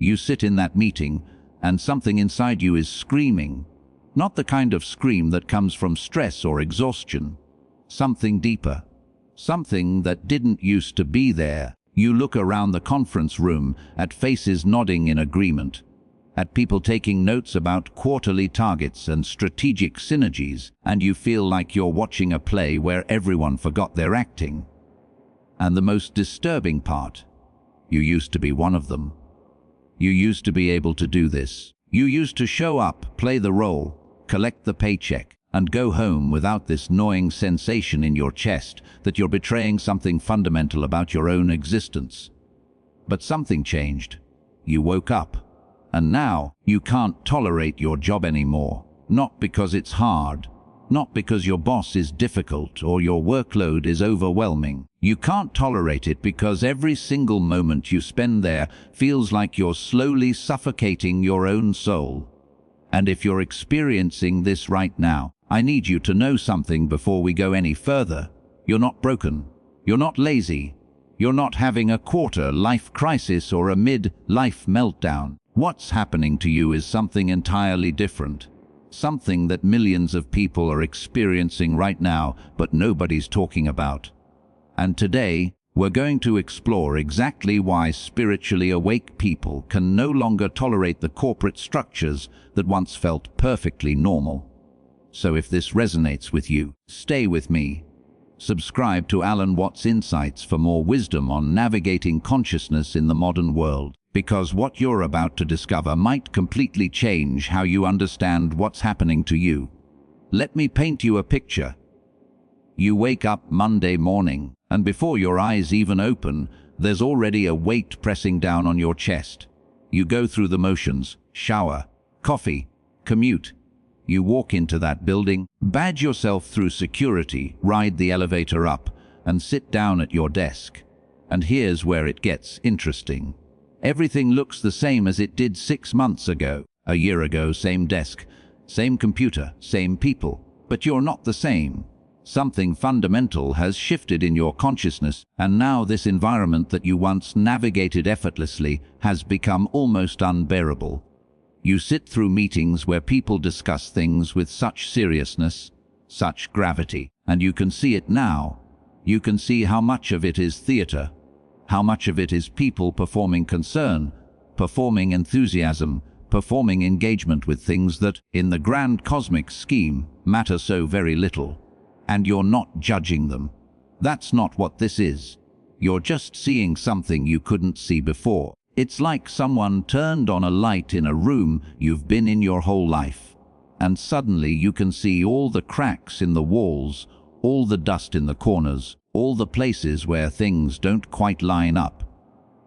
You sit in that meeting, and something inside you is screaming. Not the kind of scream that comes from stress or exhaustion. Something deeper. Something that didn't used to be there. You look around the conference room at faces nodding in agreement, at people taking notes about quarterly targets and strategic synergies, and you feel like you're watching a play where everyone forgot their acting. And the most disturbing part, you used to be one of them. You used to be able to do this. You used to show up, play the role, collect the paycheck, and go home without this gnawing sensation in your chest that you're betraying something fundamental about your own existence. But something changed. You woke up, and now you can't tolerate your job anymore. Not because it's hard, not because your boss is difficult or your workload is overwhelming. You can't tolerate it because every single moment you spend there feels like you're slowly suffocating your own soul. And if you're experiencing this right now, I need you to know something before we go any further. You're not broken. You're not lazy. You're not having a quarter-life crisis or a mid-life meltdown. What's happening to you is something entirely different. Something that millions of people are experiencing right now, but nobody's talking about. And today, we're going to explore exactly why spiritually awake people can no longer tolerate the corporate structures that once felt perfectly normal. So if this resonates with you, stay with me. Subscribe to Alan Watts Insights for more wisdom on navigating consciousness in the modern world, because what you're about to discover might completely change how you understand what's happening to you. Let me paint you a picture. You wake up Monday morning, and before your eyes even open, there's already a weight pressing down on your chest. You go through the motions, shower, coffee, commute. You walk into that building, badge yourself through security, ride the elevator up, and sit down at your desk. And here's where it gets interesting. Everything looks the same as it did 6 months ago. A year ago, same desk, same computer, same people. But you're not the same. Something fundamental has shifted in your consciousness, and now this environment that you once navigated effortlessly has become almost unbearable. You sit through meetings where people discuss things with such seriousness, such gravity, and you can see it now. You can see how much of it is theater, how much of it is people performing concern, performing enthusiasm, performing engagement with things that, in the grand cosmic scheme, matter so very little. And you're not judging them. That's not what this is. You're just seeing something you couldn't see before. It's like someone turned on a light in a room you've been in your whole life, and suddenly you can see all the cracks in the walls, all the dust in the corners, all the places where things don't quite line up.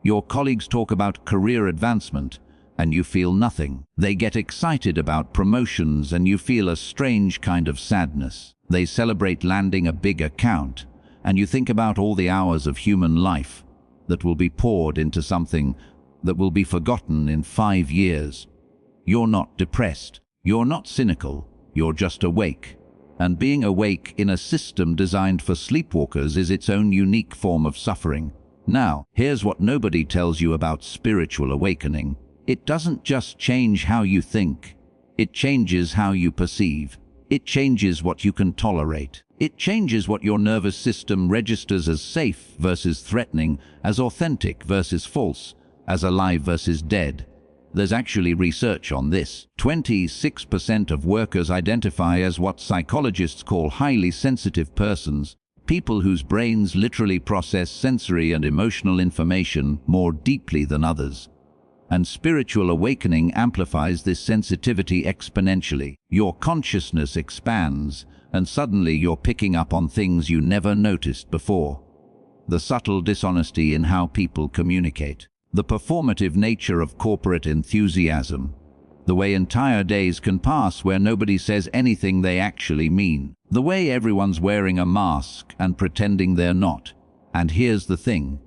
Your colleagues talk about career advancement, and you feel nothing. They get excited about promotions, and you feel a strange kind of sadness. They celebrate landing a big account, and you think about all the hours of human life that will be poured into something that will be forgotten in 5 years. You're not depressed. You're not cynical. You're just awake. And being awake in a system designed for sleepwalkers is its own unique form of suffering. Now, here's what nobody tells you about spiritual awakening. It doesn't just change how you think. It changes how you perceive. It changes what you can tolerate. It changes what your nervous system registers as safe versus threatening, as authentic versus false, as alive versus dead. There's actually research on this. 26% of workers identify as what psychologists call highly sensitive persons, people whose brains literally process sensory and emotional information more deeply than others. And spiritual awakening amplifies this sensitivity exponentially. Your consciousness expands, and suddenly you're picking up on things you never noticed before. The subtle dishonesty in how people communicate. The performative nature of corporate enthusiasm. The way entire days can pass where nobody says anything they actually mean. The way everyone's wearing a mask and pretending they're not. And here's the thing.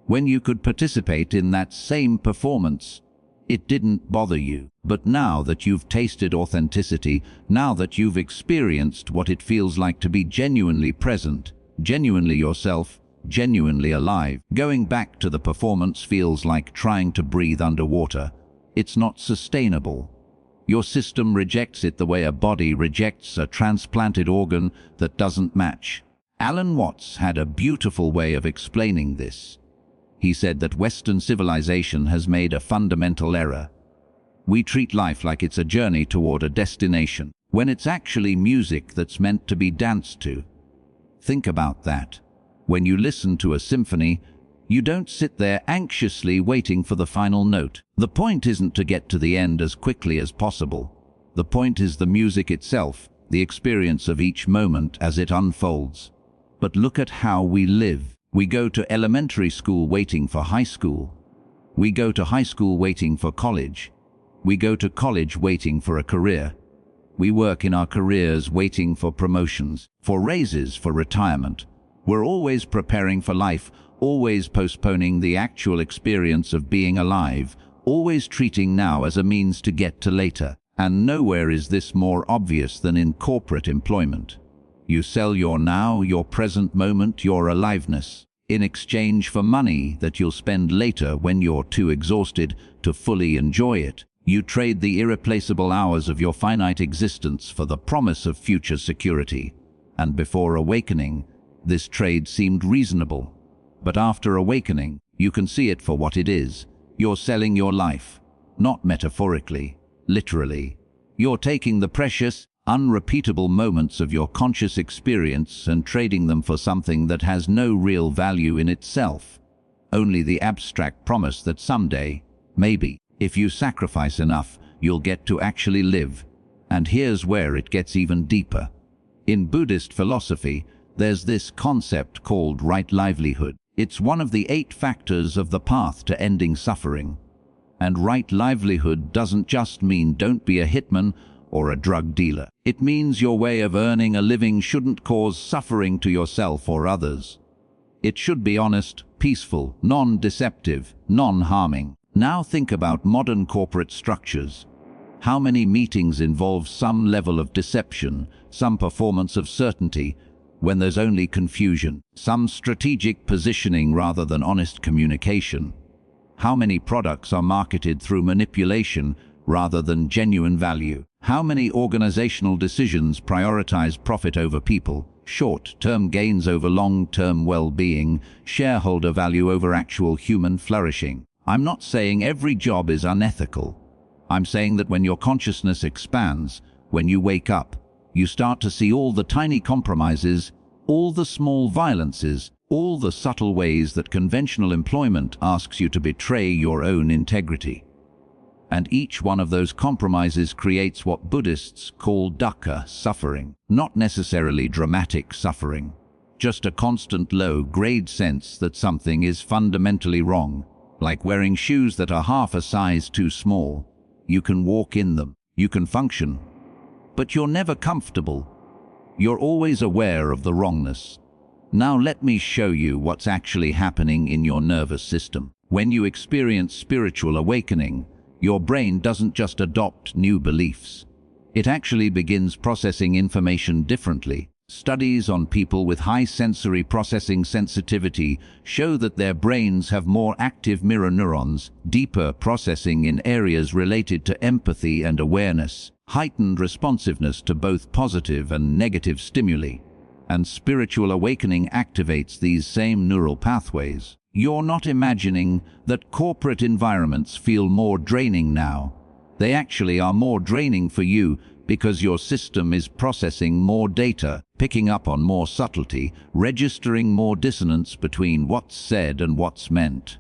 When you could participate in that same performance, it didn't bother you. But now that you've tasted authenticity, now that you've experienced what it feels like to be genuinely present, genuinely yourself, genuinely alive. Going back to the performance feels like trying to breathe underwater. It's not sustainable. Your system rejects it the way a body rejects a transplanted organ that doesn't match. Alan Watts had a beautiful way of explaining this. He said that Western civilization has made a fundamental error. We treat life like it's a journey toward a destination, when it's actually music that's meant to be danced to. Think about that. When you listen to a symphony, you don't sit there anxiously waiting for the final note. The point isn't to get to the end as quickly as possible. The point is the music itself, the experience of each moment as it unfolds. But look at how we live. We go to elementary school waiting for high school. We go to high school waiting for college. We go to college waiting for a career. We work in our careers waiting for promotions, for raises, for retirement. We're always preparing for life, always postponing the actual experience of being alive, always treating now as a means to get to later. And nowhere is this more obvious than in corporate employment. You sell your now, your present moment, your aliveness, in exchange for money that you'll spend later when you're too exhausted to fully enjoy it. You trade the irreplaceable hours of your finite existence for the promise of future security. And before awakening, this trade seemed reasonable. But after awakening, you can see it for what it is. You're selling your life, not metaphorically, literally. You're taking the precious, unrepeatable moments of your conscious experience and trading them for something that has no real value in itself. Only the abstract promise that someday, maybe, if you sacrifice enough, you'll get to actually live. And here's where it gets even deeper. In Buddhist philosophy, there's this concept called right livelihood. It's one of the 8 factors of the path to ending suffering. And right livelihood doesn't just mean don't be a hitman or a drug dealer. It means your way of earning a living shouldn't cause suffering to yourself or others. It should be honest, peaceful, non-deceptive, non-harming. Now think about modern corporate structures. How many meetings involve some level of deception, some performance of certainty, when there's only confusion, some strategic positioning rather than honest communication? How many products are marketed through manipulation rather than genuine value? How many organizational decisions prioritize profit over people, short-term gains over long-term well-being, shareholder value over actual human flourishing? I'm not saying every job is unethical. I'm saying that when your consciousness expands, when you wake up, you start to see all the tiny compromises, all the small violences, all the subtle ways that conventional employment asks you to betray your own integrity. And each one of those compromises creates what Buddhists call dukkha, suffering. Not necessarily dramatic suffering, just a constant low-grade sense that something is fundamentally wrong, like wearing shoes that are half a size too small. You can walk in them, you can function, but you're never comfortable. You're always aware of the wrongness. Now let me show you what's actually happening in your nervous system. When you experience spiritual awakening, your brain doesn't just adopt new beliefs. It actually begins processing information differently. Studies on people with high sensory processing sensitivity show that their brains have more active mirror neurons, deeper processing in areas related to empathy and awareness, heightened responsiveness to both positive and negative stimuli. And spiritual awakening activates these same neural pathways. You're not imagining that corporate environments feel more draining now. They actually are more draining for you because your system is processing more data, picking up on more subtlety, registering more dissonance between what's said and what's meant,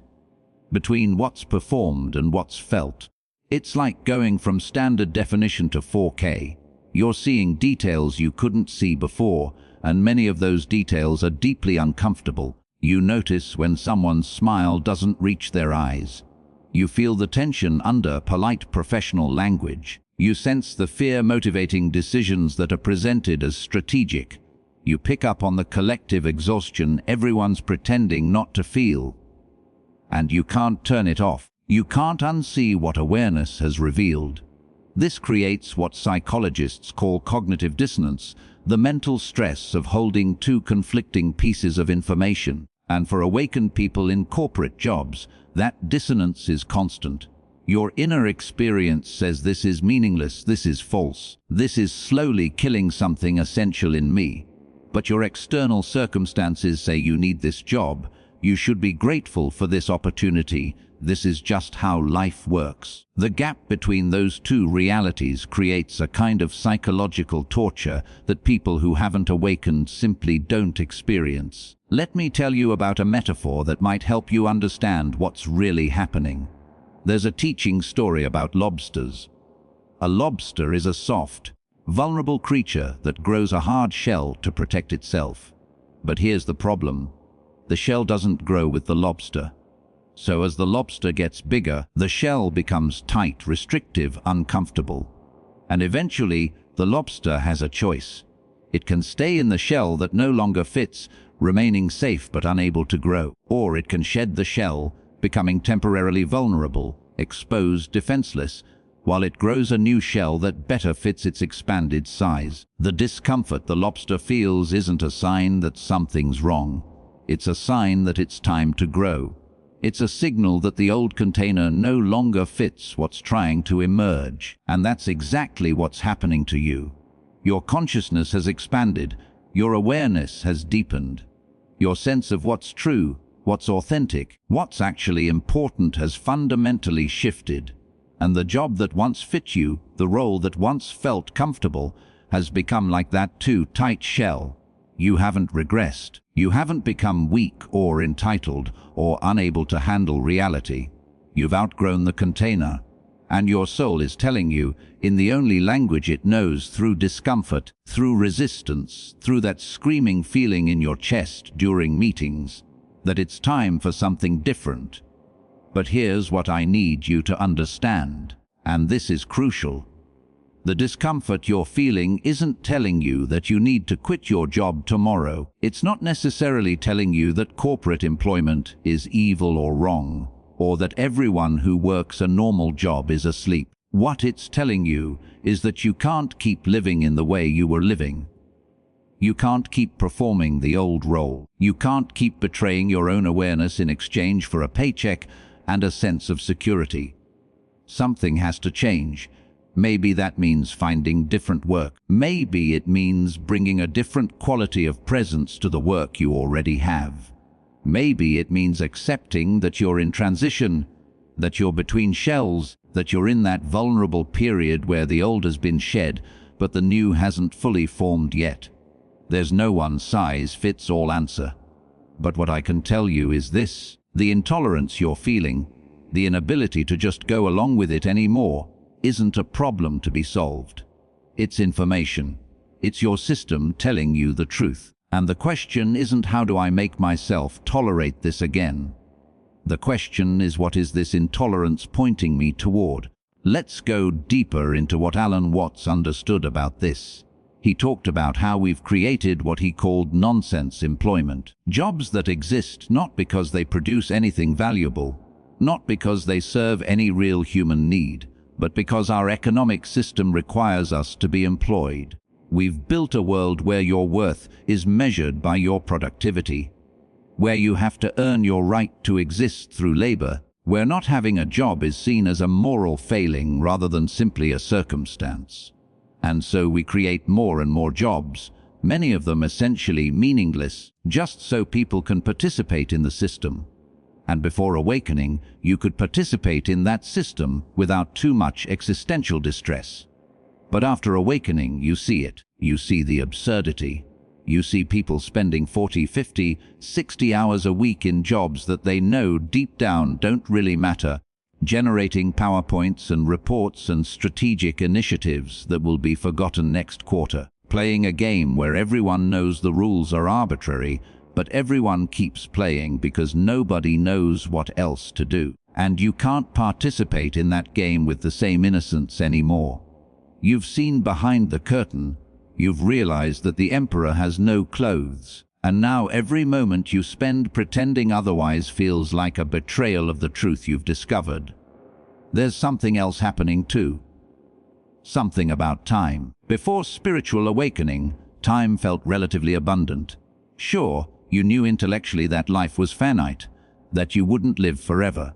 between what's performed and what's felt. It's like going from standard definition to 4K. You're seeing details you couldn't see before, and many of those details are deeply uncomfortable. You notice when someone's smile doesn't reach their eyes. You feel the tension under polite professional language. You sense the fear-motivating decisions that are presented as strategic. You pick up on the collective exhaustion everyone's pretending not to feel. And you can't turn it off. You can't unsee what awareness has revealed. This creates what psychologists call cognitive dissonance, the mental stress of holding two conflicting pieces of information. And for awakened people in corporate jobs, that dissonance is constant. Your inner experience says this is meaningless, this is false, this is slowly killing something essential in me. But your external circumstances say you need this job, you should be grateful for this opportunity, this is just how life works. The gap between those two realities creates a kind of psychological torture that people who haven't awakened simply don't experience. Let me tell you about a metaphor that might help you understand what's really happening. There's a teaching story about lobsters. A lobster is a soft, vulnerable creature that grows a hard shell to protect itself. But here's the problem. The shell doesn't grow with the lobster. So as the lobster gets bigger, the shell becomes tight, restrictive, uncomfortable. And eventually, the lobster has a choice. It can stay in the shell that no longer fits, remaining safe but unable to grow. Or it can shed the shell, becoming temporarily vulnerable, exposed, defenseless, while it grows a new shell that better fits its expanded size. The discomfort the lobster feels isn't a sign that something's wrong. It's a sign that it's time to grow. It's a signal that the old container no longer fits what's trying to emerge. And that's exactly what's happening to you. Your consciousness has expanded. Your awareness has deepened. Your sense of what's true, what's authentic, what's actually important has fundamentally shifted. And the job that once fit you, the role that once felt comfortable, has become like that too tight shell. You haven't regressed. You haven't become weak or entitled or unable to handle reality. You've outgrown the container. And your soul is telling you, in the only language it knows, through discomfort, through resistance, through that screaming feeling in your chest during meetings, that it's time for something different. But here's what I need you to understand, and this is crucial. The discomfort you're feeling isn't telling you that you need to quit your job tomorrow. It's not necessarily telling you that corporate employment is evil or wrong, or that everyone who works a normal job is asleep. What it's telling you is that you can't keep living in the way you were living. You can't keep performing the old role. You can't keep betraying your own awareness in exchange for a paycheck and a sense of security. Something has to change. Maybe that means finding different work. Maybe it means bringing a different quality of presence to the work you already have. Maybe it means accepting that you're in transition, that you're between shells, that you're in that vulnerable period where the old has been shed, but the new hasn't fully formed yet. There's no one-size-fits-all answer. But what I can tell you is this: the intolerance you're feeling, the inability to just go along with it anymore, isn't a problem to be solved. It's information. It's your system telling you the truth. And the question isn't how do I make myself tolerate this again? The question is what is this intolerance pointing me toward? Let's go deeper into what Alan Watts understood about this. He talked about how we've created what he called nonsense employment. Jobs that exist not because they produce anything valuable, not because they serve any real human need, but because our economic system requires us to be employed. We've built a world where your worth is measured by your productivity, where you have to earn your right to exist through labor, where not having a job is seen as a moral failing rather than simply a circumstance. And so we create more and more jobs, many of them essentially meaningless, just so people can participate in the system. And before awakening, you could participate in that system without too much existential distress. But after awakening, you see it. You see the absurdity. You see people spending 40, 50, 60 hours a week in jobs that they know deep down don't really matter, generating PowerPoints and reports and strategic initiatives that will be forgotten next quarter, playing a game where everyone knows the rules are arbitrary, but everyone keeps playing because nobody knows what else to do. And you can't participate in that game with the same innocence anymore. You've seen behind the curtain. You've realized that the emperor has no clothes. And now every moment you spend pretending otherwise feels like a betrayal of the truth you've discovered. There's something else happening too. Something about time. Before spiritual awakening, time felt relatively abundant. Sure, You knew intellectually that life was finite, that you wouldn't live forever.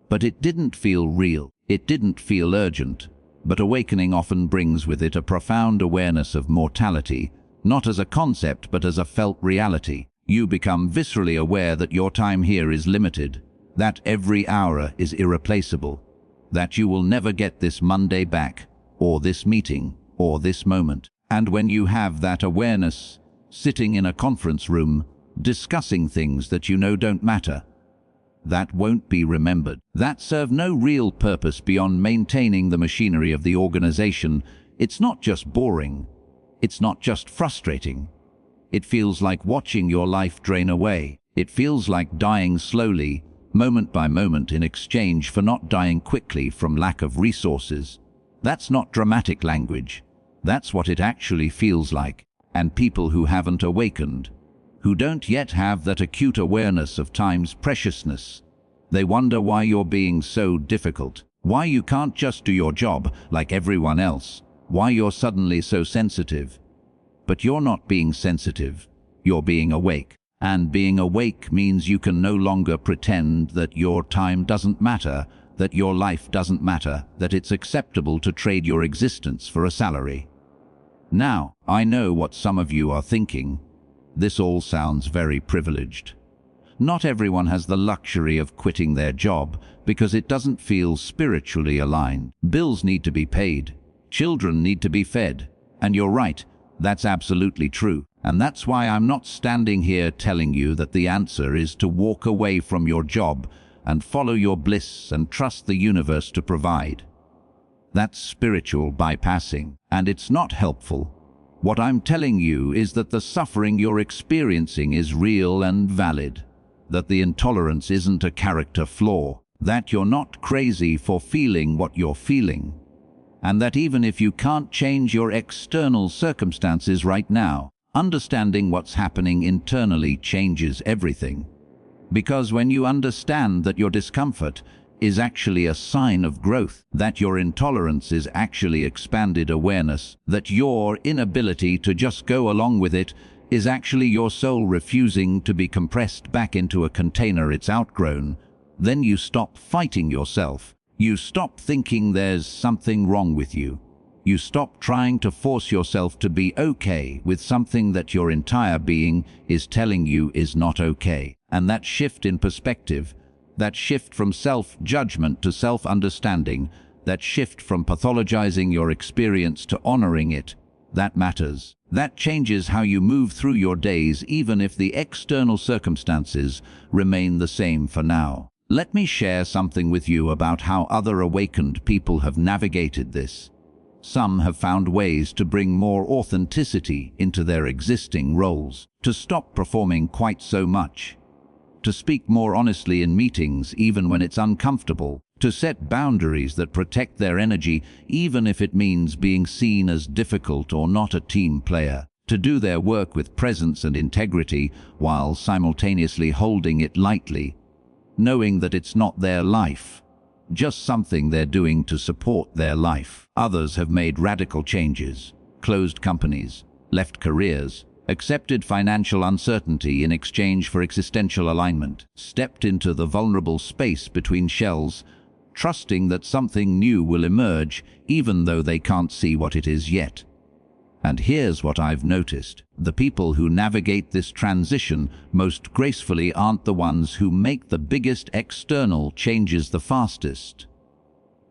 But it didn't feel real. It didn't feel urgent. But awakening often brings with it a profound awareness of mortality, not as a concept but as a felt reality. You become viscerally aware that your time here is limited, that every hour is irreplaceable, that you will never get this Monday back, or this meeting, or this moment. And when you have that awareness, sitting in a conference room, discussing things that you know don't matter, that won't be remembered, that serve no real purpose beyond maintaining the machinery of the organization, it's not just boring, it's not just frustrating. It feels like watching your life drain away. It feels like dying slowly, moment by moment, in exchange for not dying quickly from lack of resources. That's not dramatic language. That's what it actually feels like. And people who haven't awakened, who don't yet have that acute awareness of time's preciousness, they wonder why you're being so difficult, why you can't just do your job like everyone else, why you're suddenly so sensitive. But you're not being sensitive, you're being awake. And being awake means you can no longer pretend that your time doesn't matter, that your life doesn't matter, that it's acceptable to trade your existence for a salary. Now, I know what some of you are thinking. This all sounds very privileged. Not everyone has the luxury of quitting their job because it doesn't feel spiritually aligned. Bills need to be paid. Children need to be fed. And you're right, that's absolutely true. And that's why I'm not standing here telling you that the answer is to walk away from your job and follow your bliss and trust the universe to provide. That's spiritual bypassing, and it's not helpful. What I'm telling you is that the suffering you're experiencing is real and valid, that the intolerance isn't a character flaw, that you're not crazy for feeling what you're feeling, and that even if you can't change your external circumstances right now, understanding what's happening internally changes everything. Because when you understand that your discomfort is actually a sign of growth, that your intolerance is actually expanded awareness, that your inability to just go along with it is actually your soul refusing to be compressed back into a container it's outgrown, then you stop fighting yourself. You stop thinking there's something wrong with you. You stop trying to force yourself to be okay with something that your entire being is telling you is not okay. And that shift in perspective, that shift from self-judgment to self-understanding, that shift from pathologizing your experience to honoring it, that matters. That changes how you move through your days even if the external circumstances remain the same for now. Let me share something with you about how other awakened people have navigated this. Some have found ways to bring more authenticity into their existing roles, to stop performing quite so much, to speak more honestly in meetings even when it's uncomfortable, to set boundaries that protect their energy even if it means being seen as difficult or not a team player, to do their work with presence and integrity while simultaneously holding it lightly, knowing that it's not their life, just something they're doing to support their life. Others have made radical changes, closed companies, left careers, accepted financial uncertainty in exchange for existential alignment, stepped into the vulnerable space between shells, trusting that something new will emerge even though they can't see what it is yet. And here's what I've noticed. The people who navigate this transition most gracefully aren't the ones who make the biggest external changes the fastest.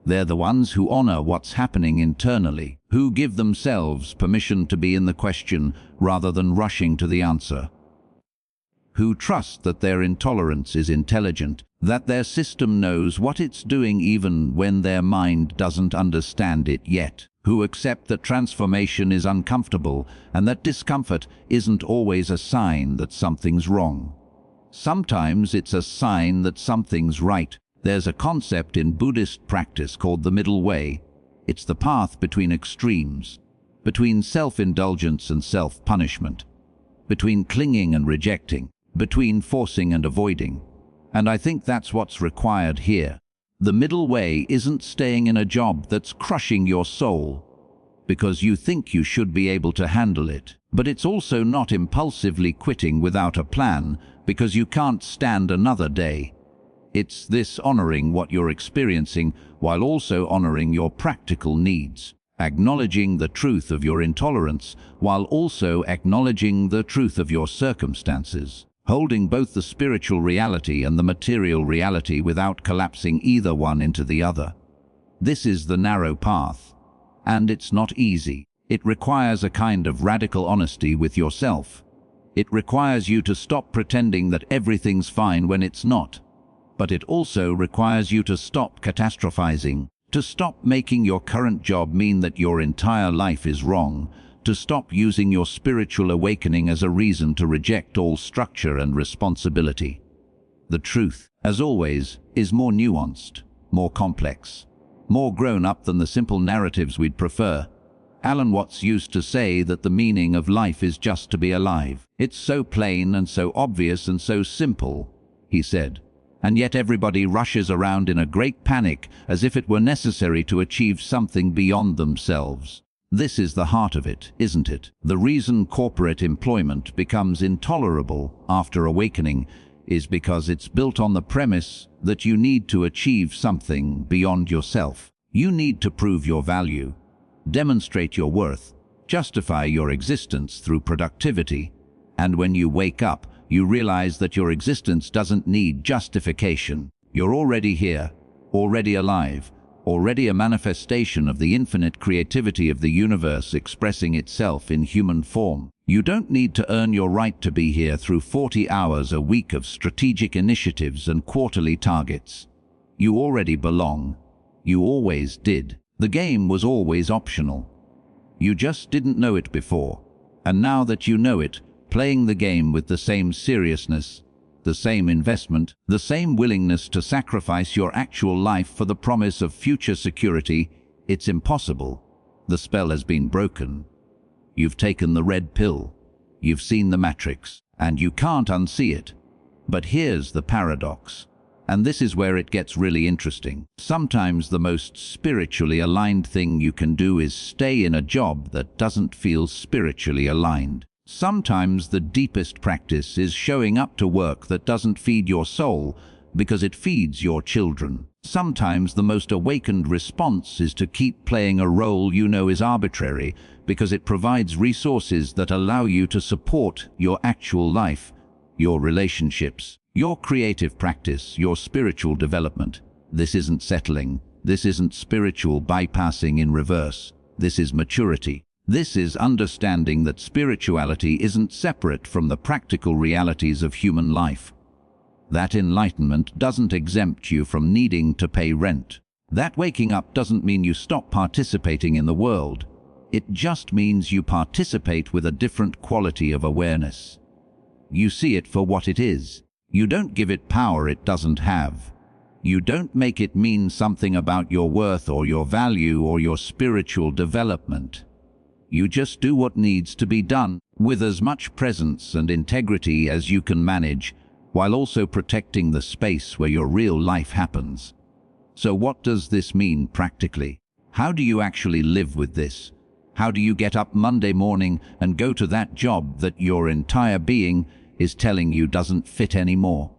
They're the ones who honor what's happening internally, who give themselves permission to be in the question rather than rushing to the answer, who trust that their intolerance is intelligent, that their system knows what it's doing even when their mind doesn't understand it yet, who accept that transformation is uncomfortable and that discomfort isn't always a sign that something's wrong. Sometimes it's a sign that something's right. There's a concept in Buddhist practice called the middle way. It's the path between extremes, between self-indulgence and self-punishment, between clinging and rejecting, between forcing and avoiding. And I think that's what's required here. The middle way isn't staying in a job that's crushing your soul because you think you should be able to handle it. But it's also not impulsively quitting without a plan because you can't stand another day. It's this honoring what you're experiencing while also honoring your practical needs, acknowledging the truth of your intolerance while also acknowledging the truth of your circumstances, holding both the spiritual reality and the material reality without collapsing either one into the other. This is the narrow path, and it's not easy. It requires a kind of radical honesty with yourself. It requires you to stop pretending that everything's fine when it's not. But it also requires you to stop catastrophizing, to stop making your current job mean that your entire life is wrong, to stop using your spiritual awakening as a reason to reject all structure and responsibility. The truth, as always, is more nuanced, more complex, more grown up than the simple narratives we'd prefer. Alan Watts used to say that the meaning of life is just to be alive. It's so plain and so obvious and so simple, he said. And yet everybody rushes around in a great panic as if it were necessary to achieve something beyond themselves. This is the heart of it, isn't it? The reason corporate employment becomes intolerable after awakening is because it's built on the premise that you need to achieve something beyond yourself. You need to prove your value, demonstrate your worth, justify your existence through productivity, and when you wake up, you realize that your existence doesn't need justification. You're already here, already alive, already a manifestation of the infinite creativity of the universe expressing itself in human form. You don't need to earn your right to be here through 40 hours a week of strategic initiatives and quarterly targets. You already belong. You always did. The game was always optional. You just didn't know it before. And now that you know it, playing the game with the same seriousness, the same investment, the same willingness to sacrifice your actual life for the promise of future security, it's impossible. The spell has been broken. You've taken the red pill. You've seen the matrix, and you can't unsee it. But here's the paradox. And this is where it gets really interesting. Sometimes the most spiritually aligned thing you can do is stay in a job that doesn't feel spiritually aligned. Sometimes the deepest practice is showing up to work that doesn't feed your soul because it feeds your children. Sometimes the most awakened response is to keep playing a role you know is arbitrary because it provides resources that allow you to support your actual life, your relationships, your creative practice, your spiritual development. This isn't settling. This isn't spiritual bypassing in reverse. This is maturity. This is understanding that spirituality isn't separate from the practical realities of human life. That enlightenment doesn't exempt you from needing to pay rent. That waking up doesn't mean you stop participating in the world. It just means you participate with a different quality of awareness. You see it for what it is. You don't give it power it doesn't have. You don't make it mean something about your worth or your value or your spiritual development. You just do what needs to be done with as much presence and integrity as you can manage, while also protecting the space where your real life happens. So what does this mean practically? How do you actually live with this? How do you get up Monday morning and go to that job that your entire being is telling you doesn't fit anymore?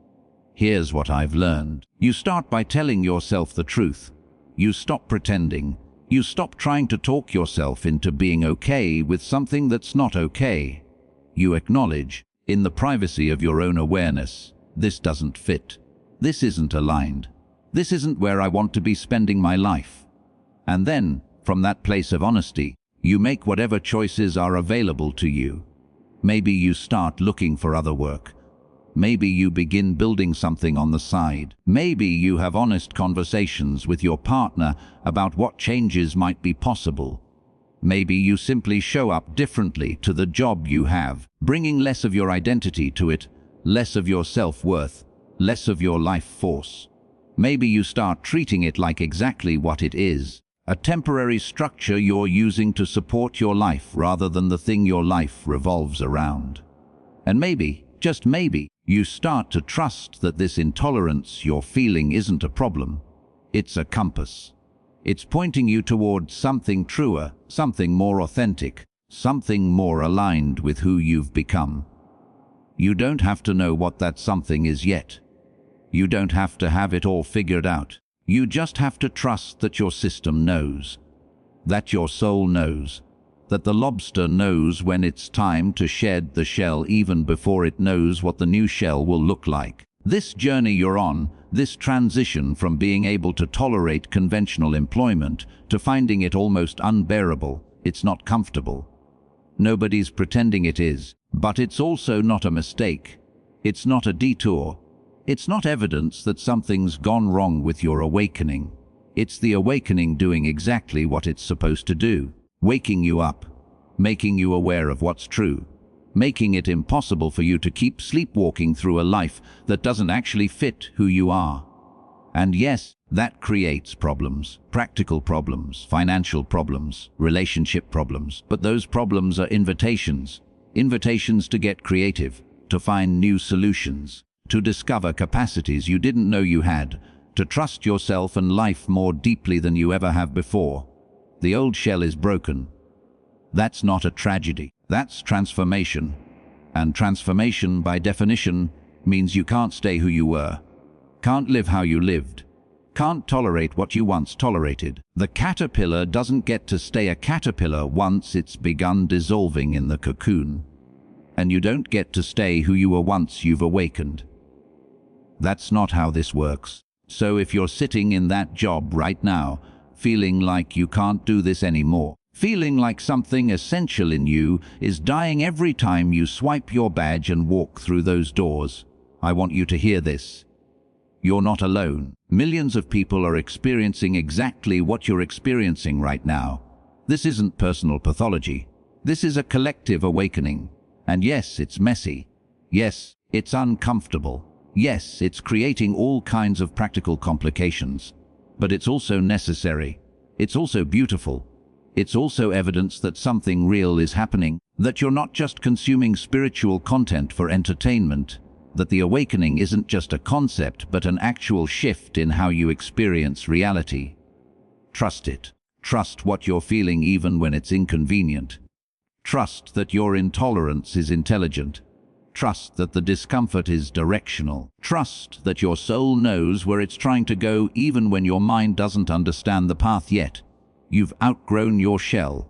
Here's what I've learned. You start by telling yourself the truth. You stop pretending. You stop trying to talk yourself into being okay with something that's not okay. You acknowledge, in the privacy of your own awareness, this doesn't fit. This isn't aligned. This isn't where I want to be spending my life. And then, from that place of honesty, you make whatever choices are available to you. Maybe you start looking for other work. Maybe you begin building something on the side. Maybe you have honest conversations with your partner about what changes might be possible. Maybe you simply show up differently to the job you have, bringing less of your identity to it, less of your self-worth, less of your life force. Maybe you start treating it like exactly what it is, a temporary structure you're using to support your life rather than the thing your life revolves around. And maybe, just maybe, you start to trust that this intolerance you're feeling isn't a problem. It's a compass. It's pointing you toward something truer, something more authentic, something more aligned with who you've become. You don't have to know what that something is yet. You don't have to have it all figured out. You just have to trust that your system knows, that your soul knows, that the lobster knows when it's time to shed the shell even before it knows what the new shell will look like. This journey you're on, this transition from being able to tolerate conventional employment to finding it almost unbearable, it's not comfortable. Nobody's pretending it is, but it's also not a mistake. It's not a detour. It's not evidence that something's gone wrong with your awakening. It's the awakening doing exactly what it's supposed to do, waking you up, making you aware of what's true, making it impossible for you to keep sleepwalking through a life that doesn't actually fit who you are. And yes, that creates problems, practical problems, financial problems, relationship problems. But those problems are invitations, invitations to get creative, to find new solutions, to discover capacities you didn't know you had, to trust yourself and life more deeply than you ever have before. The old shell is broken. That's not a tragedy. That's transformation. And transformation, by definition, means you can't stay who you were, can't live how you lived, can't tolerate what you once tolerated. The caterpillar doesn't get to stay a caterpillar once it's begun dissolving in the cocoon. And you don't get to stay who you were once you've awakened. That's not how this works. So if you're sitting in that job right now, feeling like you can't do this anymore, feeling like something essential in you is dying every time you swipe your badge and walk through those doors, I want you to hear this. You're not alone. Millions of people are experiencing exactly what you're experiencing right now. This isn't personal pathology. This is a collective awakening. And yes, it's messy. Yes, it's uncomfortable. Yes, it's creating all kinds of practical complications. But it's also necessary. It's also beautiful. It's also evidence that something real is happening, that you're not just consuming spiritual content for entertainment, that the awakening isn't just a concept but an actual shift in how you experience reality. Trust it. Trust what you're feeling even when it's inconvenient. Trust that your intolerance is intelligent. Trust that the discomfort is directional. Trust that your soul knows where it's trying to go even when your mind doesn't understand the path yet. You've outgrown your shell.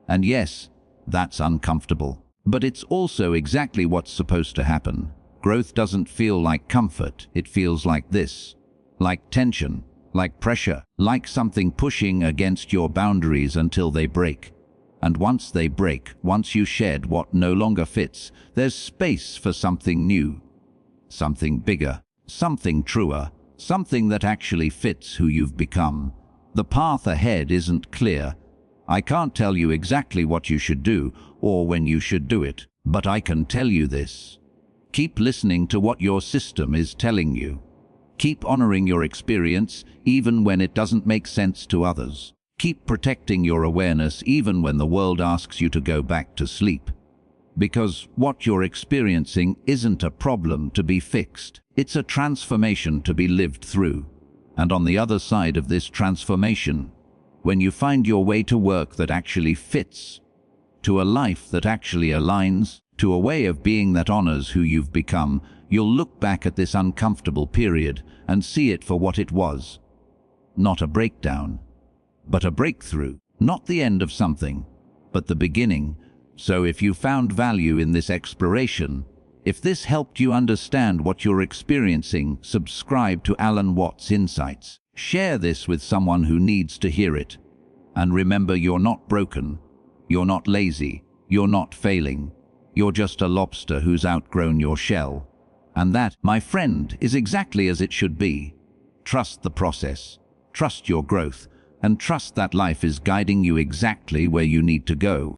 And yes, that's uncomfortable. But it's also exactly what's supposed to happen. Growth doesn't feel like comfort. It feels like this. Like tension, like pressure, like something pushing against your boundaries until they break. And once they break, once you shed what no longer fits, there's space for something new, something bigger, something truer, something that actually fits who you've become. The path ahead isn't clear. I can't tell you exactly what you should do or when you should do it, but I can tell you this. Keep listening to what your system is telling you. Keep honoring your experience even when it doesn't make sense to others. Keep protecting your awareness even when the world asks you to go back to sleep. Because what you're experiencing isn't a problem to be fixed. It's a transformation to be lived through. And on the other side of this transformation, when you find your way to work that actually fits, to a life that actually aligns, to a way of being that honors who you've become, you'll look back at this uncomfortable period and see it for what it was. Not a breakdown, but a breakthrough. Not the end of something, but the beginning. So if you found value in this exploration, if this helped you understand what you're experiencing, subscribe to Alan Watts Insights. Share this with someone who needs to hear it. And remember, you're not broken. You're not lazy. You're not failing. You're just a lobster who's outgrown your shell. And that, my friend, is exactly as it should be. Trust the process. Trust your growth. And trust that life is guiding you exactly where you need to go.